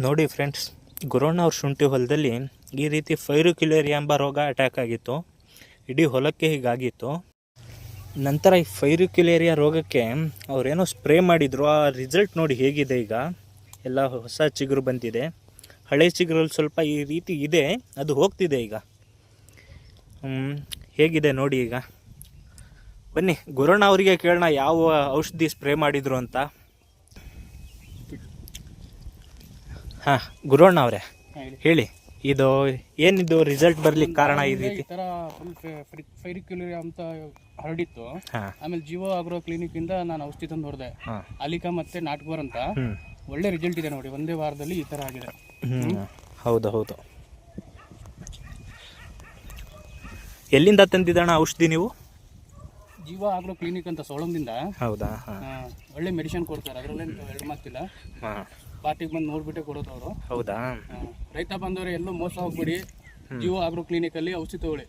ನೋಡಿ ಫ್ರೆಂಡ್ಸ್, ಗುರಣ್ಣ ಅವ್ರ ಶುಂಠಿ ಹೊಲದಲ್ಲಿ ಈ ರೀತಿ ಫೈರುಕ್ಯುಲೇರಿಯಾ ಎಂಬ ರೋಗ ಅಟ್ಯಾಕ್ ಆಗಿತ್ತು. ಇಡೀ ಹೊಲಕ್ಕೆ ಹೀಗಾಗಿತ್ತು. ನಂತರ ಈ ಫೈರುಕ್ಯುಲೇರಿಯಾ ರೋಗಕ್ಕೆ ಅವರೇನೋ ಸ್ಪ್ರೇ ಮಾಡಿದರು. ಆ ರಿಸಲ್ಟ್ ನೋಡಿ ಹೇಗಿದೆ. ಈಗ ಎಲ್ಲ ಹೊಸ ಚಿಗುರು ಬಂದಿದೆ. ಹಳೆ ಚಿಗುರಲ್ಲಿ ಸ್ವಲ್ಪ ಈ ರೀತಿ ಇದೆ, ಅದು ಹೋಗ್ತಿದೆ ಈಗ. ಹೇಗಿದೆ ನೋಡಿ. ಈಗ ಬನ್ನಿ ಗುರಣ್ಣ ಅವರಿಗೆ ಕೇಳೋಣ ಯಾವ ಔಷಧಿ ಸ್ಪ್ರೇ ಮಾಡಿದರು ಅಂತ. ಹಾಂ, ಗುರಣ್ಣ ಅವರೇ ಹೇಳಿ, ಇದು ಏನಿದು ರಿಸಲ್ಟ್ ಬರ್ಲಿಕ್ಕೆ ಕಾರಣ? ಈ ರೀತಿ ಈ ಥರ ಫುಲ್ ಫೈರಿಕ್ಯುಲರಿ ಅಂತ ಹರಡಿತ್ತು. ಆಮೇಲೆ ಜೀವ ಆಗ್ರೋ ಕ್ಲಿನಿಕ್ ಇಂದ ನಾನು ಔಷಧಿ ತಂದು ಹೊಡೆದೆ. ಅಲಿಕಾ ಮತ್ತೆ ನಾಟ್ಗೋರ್ ಅಂತ. ಒಳ್ಳೆ ರಿಸಲ್ಟ್ ಇದೆ ನೋಡಿ, ಒಂದೇ ವಾರದಲ್ಲಿ ಈ ಥರ ಆಗಿದೆ. ಹೌದು ಹೌದು. ಎಲ್ಲಿಂದ ತಂದಿದ್ದಣ್ಣ ಔಷಧಿ ನೀವು? ಜೀವ ಆಗ್ರೋ ಕ್ಲಿನಿಕ್ ಅಂತ ಸೋಳಂದಿಂದ. ಹೌದಾ? ಒಳ್ಳೆ ಮೆಡಿಸಿನ್ ಕೊಡ್ತಾರೆ, ಅದರಲ್ಲೇನು ಎರಡು ಮಾತಿಲ್ಲ. ಪಾರ್ಟಿಗೆ ಬಂದು ನೋಡ್ಬಿಟ್ಟೆ ಕೊಡೋದು ಅವರು. ಹೌದಾ? ರೈತ ಬಂದವರು ಎಲ್ಲೂ ಮೋಸ ಹೋಗ್ಬಿಡಿ, ಜೀವ ಆಗ್ರೋ ಕ್ಲಿನಿಕ್ ಅಲ್ಲಿ ಔಷಧಿ ತಗೊಳ್ಳಿ.